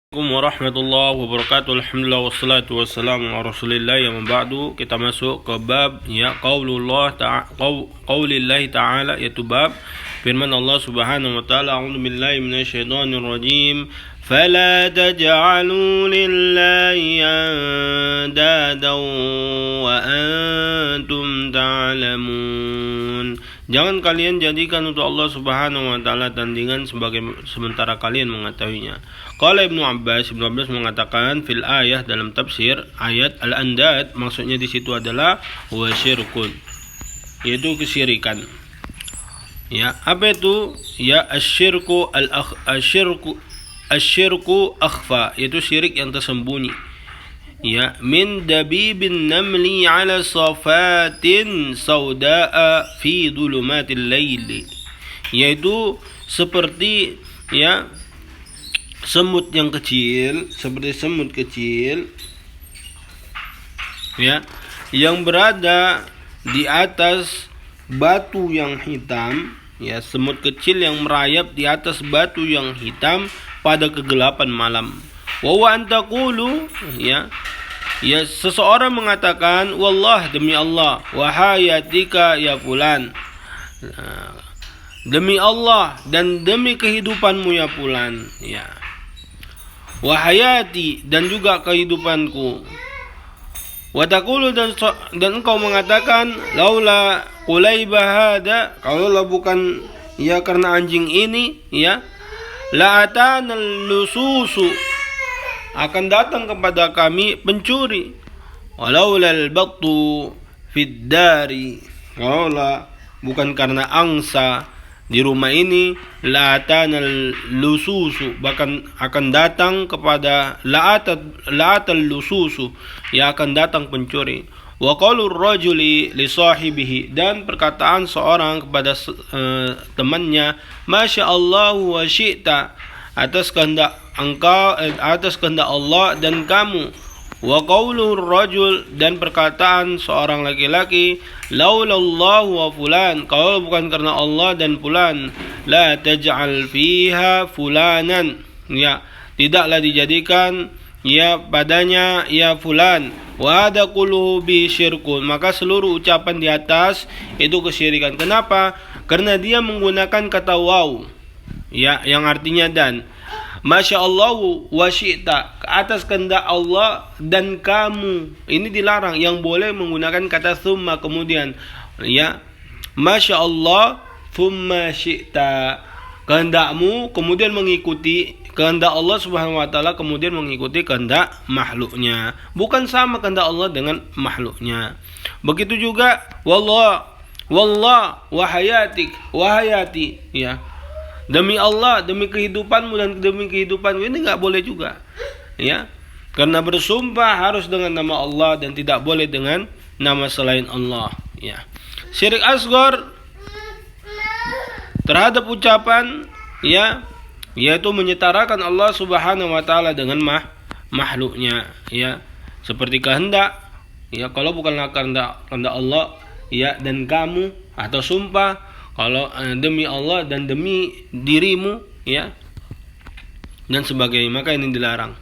Assalamualaikum warahmatullahi wabarakatuh. Alhamdulillah wassalatu wassalamu ala Rasulillah. Yang ba'du, kita masuk ke bab qaulillah ta'ala, yaitu bab firman Allah Subhanahu wa taala, a'udzu billahi minasyaitonir rajim. Fala taj'alu lillahi andadan wa antum ta'lamun. Jangan kalian jadikan untuk Allah Subhanahu wa taala tandingan sementara kalian mengetahuinya. Qala Ibnu Abbas mengatakan fil ayah, dalam tafsir ayat al-andad, maksudnya di situ adalah wa syirkun, yaitu kesyirikan. Ya, apa itu? Ya, asyirku akhfa, yaitu syirik yang tersembunyi. Ya, min dabibin namli ala safatin sauda'a fi dhulumatil laili, yaitu seperti semut yang kecil, seperti semut kecil yang berada di atas batu yang hitam, semut kecil yang merayap di atas batu yang hitam pada kegelapan malam. Wa antaqulu, seseorang mengatakan, wallah, demi Allah, wa hayatika ya fulan, demi Allah dan demi kehidupanmu ya fulan, wa hayati, dan juga kehidupanku. Wa taqulu, dan engkau mengatakan, laula qulaibah hada, kalaulah bukan karena anjing ini, la atanal lususu, akan datang kepada kami pencuri. Walaulal battu fid dari, kalaulah bukan karena angsa di rumah ini, la atanal lususu, bahkan akan datang kepada la'atal lususu, akan datang pencuri. Wa qaulur rajuli li sahibihi, dan perkataan seorang kepada temannya, masya Allah wa syi'ta, atas kehendak Allah dan kamu. Wa qaulur rajul, dan perkataan seorang laki-laki, laulallahu wa fulan, kalau bukan karena Allah dan fulan, la taj'al fiha fulanan, tidaklah dijadikan padanya fulan. Wa hada kulluhu bi syirkun, maka seluruh ucapan di atas itu kesyirikan. Kenapa? Karena dia menggunakan kata waw, yang artinya dan. Masya Allah wa syi'ta, ke atas kehendak Allah dan kamu, ini dilarang. Yang boleh menggunakan kata thumma, kemudian, Masya Allah thumma syi'ta, kehendakmu kemudian mengikuti kehendak Allah Subhanahu wa taala, kemudian mengikuti kehendak makhluknya, bukan sama kehendak Allah dengan makhluknya. Begitu juga wallah wa hayatik wa hayati, demi Allah, demi kehidupanmu dan demi kehidupanmu, ini enggak boleh juga. Karena bersumpah harus dengan nama Allah dan tidak boleh dengan nama selain Allah. Syirik asghar terhadap ucapan, yaitu menyetarakan Allah Subhanahu wa taala dengan makhluknya, seperti kehendak, kalau bukanlah kehendak Allah, dan kamu, atau sumpah kalau demi Allah dan demi dirimu, dan sebagainya, maka ini dilarang.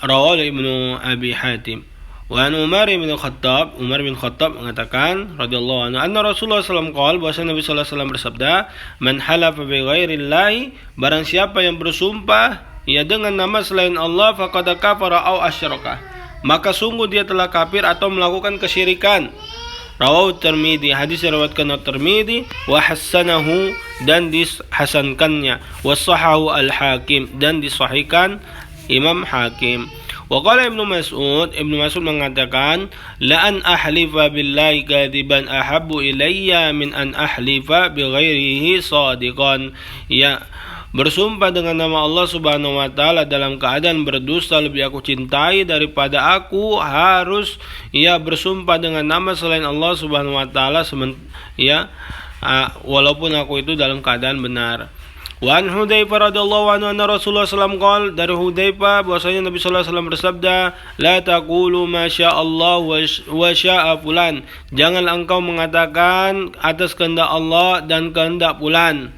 Rawahu Ibnu Abi Hatim. Wa an Umar bin Khattab mengatakan radhiyallahu anhu, anna Rasulullah sallallahu alaihi wasallam qala, bahwa Nabi sallallahu alaihi wasallam bersabda, man halafa bi ghairillahi, barang siapa yang bersumpah dengan nama selain Allah, faqad kafara au asyraka, maka sungguh dia telah kafir atau melakukan kesyirikan. Rawahu Tirmidzi, hadis diriwayatkan Tirmidzi, wa hassanahu, dan dihasankannya, wa sahahu al-Hakim, dan disahihkan Imam Hakim. Wa qala Ibnu Mas'ud mengatakan, la an ahlifa billahi kadiban ahabbu ilayya min an ahlifa bi ghairihi shadiqan, bersumpah dengan nama Allah Subhanahu wa taala dalam keadaan berdusta lebih aku cintai daripada aku harus bersumpah dengan nama selain Allah Subhanahu wa taala walaupun aku itu dalam keadaan benar. Wa an Hudzaifah radhiyallahu anhu anna Rasulullah sallallahu alaihi wasallam, dari Hudzaifah bahwasanya Nabi sallallahu alaihi wasallam bersabda, la taqulu masya Allah wa syaa fulan, janganlah engkau mengatakan atas kehendak Allah dan kehendak fulan,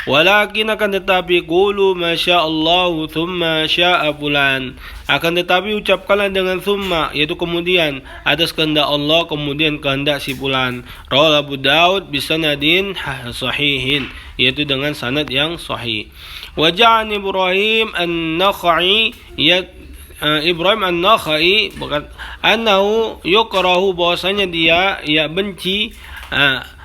Walakin akan tetapi qulu masya Allah thumma sya'a fulan. Akan tetapi ucapkanlah dengan thumma, yaitu kemudian, atas kehendak Allah kemudian kehendak si fulan. Rawal Abu Daud bisanadin sahihin, yaitu dengan sanad yang sahih. Waja'an Ibrahim an-Nakhai Ibrahim an-Nakhai annahu yukrahu, bahwasanya dia benci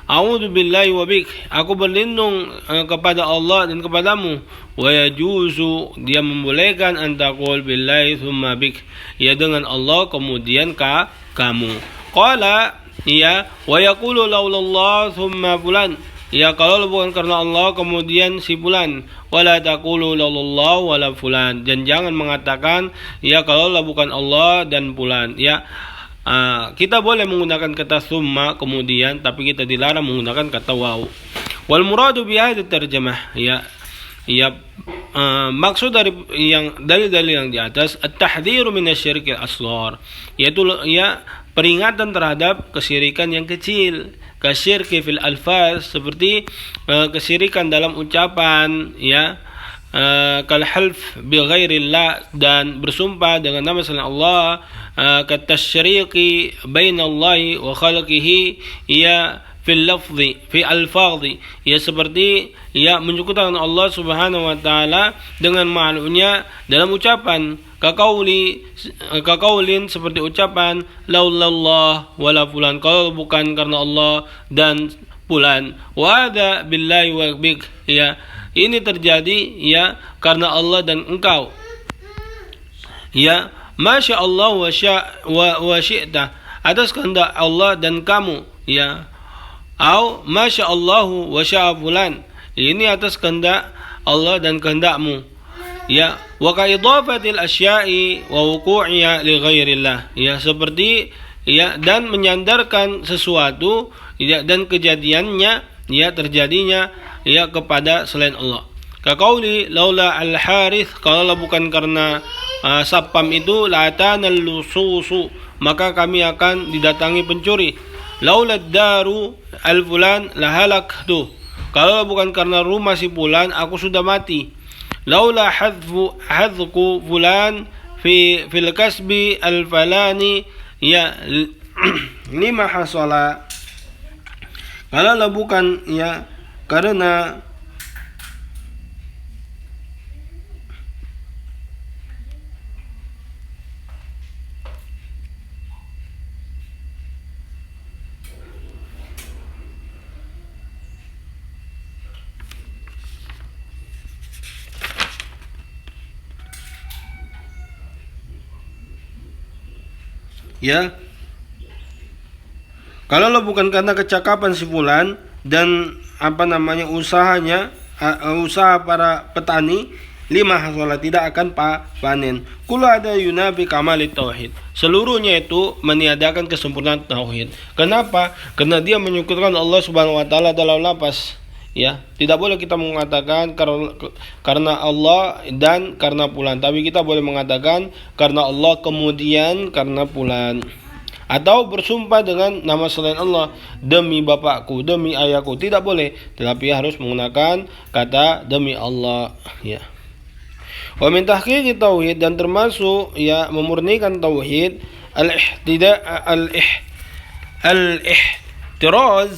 A'udzu billahi wa bik, aku berlindung kepada Allah dan kepadamu. Wa yajuzu, dia membolehkan antaqul billahi tsumma bik, ya dengan Allah kemudian kamu. Qala, ya, wa yaqulu laulallah tsumma fulan, ya kalau bukan karena Allah kemudian si fulan. Wala taqulu laulallah wala fulan, dan jangan mengatakan ya kalau bukan Allah dan fulan, ya. Kita boleh menggunakan kata summa kemudian, tapi kita dilarang menggunakan kata waw. Wal muradu bi hadhihi tarjamah, maksud dari dalil-dalil yang di atas at-tahdhiru minasyirkil asghar, yaitu peringatan terhadap kesyirikan yang kecil, kasyirki fil alfaz, seperti kesyirikan dalam ucapan, kal half bi ghairillah, dan bersumpah dengan nama selain Allah, katasyriqi bainallahi wa khalqihi fil lafzi fi alfadhi, seperti menyekutukan Allah Subhanahu wa taala dengan makhluknya dalam ucapan, kaqaulin seperti ucapan laulallah wala fulan, kalau bukan karena Allah dan fulan. Wa hadza billahi wa bik, ini terjadi karena Allah dan engkau. Masya Allah wa syi'ta, atas kehendak Allah dan kamu. Au masya Allah wa sya'a fulan, ini atas kehendak Allah dan kehendakmu. Wa ka idhafatil asya'i wa wuqu'iha li ghairillah, seperti dan menyandarkan sesuatu dan kejadiannya terjadinya kepada selain Allah. Kaqauli laula al-harith, kalau bukan karena Sappam itu, latanal lususu, maka kami akan didatangi pencuri. Laula daru al-fulan lahalaktu, kalau bukan karena rumah si fulan aku sudah mati. Laula hadhku fulan fil kasbi al-falani lima hasala, kalau bukan karena kalau bukan karena kecakapan si fulan dan usahanya, usaha para petani, lima hasola, tidak akan panen. Kullu ada yunafi kamalit tauhid, seluruhnya itu meniadakan kesempurnaan tauhid. Kenapa? Karena dia menyekutukan Allah Subhanahu wa taala dalam lapas. Tidak boleh kita mengatakan karena Allah dan karena fulan, tapi kita boleh mengatakan karena Allah kemudian karena fulan. Atau bersumpah dengan nama selain Allah, demi bapakku, demi ayahku, tidak boleh, tetapi harus menggunakan kata demi Allah. Wa min tahqiqi tauhid, dan termasuk memurnikan tauhid, al-ihtiraz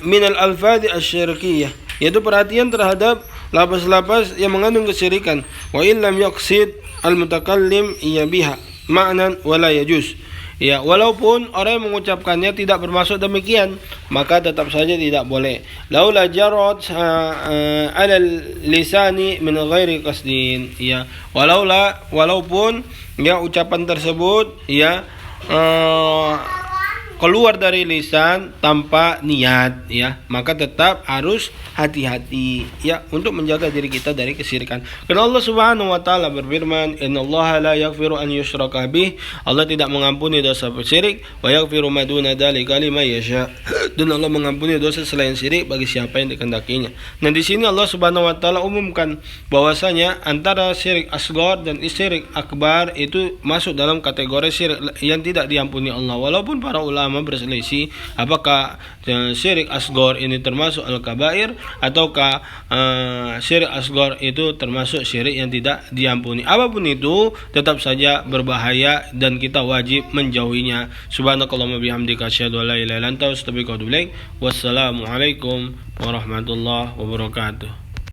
min al-alfadhi asy-syirkiyah, yaitu perhatian terhadap lafaz-lafaz yang mengandung kesyirikan. Wa illam yaqsid al-mutakallim biha ma'nan wala yajuz, walaupun orang yang mengucapkannya tidak bermaksud demikian, maka tetap saja tidak boleh. Laula jarat ala lisani min ghairi qasdin, walaupun ucapan tersebut keluar dari lisan tanpa niat, maka tetap harus hati-hati untuk menjaga diri kita dari kesyirikan. Karena Allah Subhanahu wa taala berfirman, "Innallaha la yaghfiru an yushraka bih", Allah tidak mengampuni dosa syirik, wa yaghfiru ma duna dzalika liman yasha, dan Allah mengampuni dosa selain syirik bagi siapa yang dikehendakinya. Nah, di sini Allah Subhanahu wa taala umumkan bahwasanya antara syirik asghar dan syirik akbar itu masuk dalam kategori syirik yang tidak diampuni Allah. Walaupun para ulama ulama berselisih apakah syirik asghar ini termasuk al-kabair ataukah syirik asghar itu termasuk syirik yang tidak diampuni. Apapun itu tetap saja berbahaya dan kita wajib menjauhinya. Subhanakallahumma bihamdika asyhadu an la ilaha illa anta astaghfiruka wa atubu ilaik. Wassalamualaikum warahmatullahi wabarakatuh.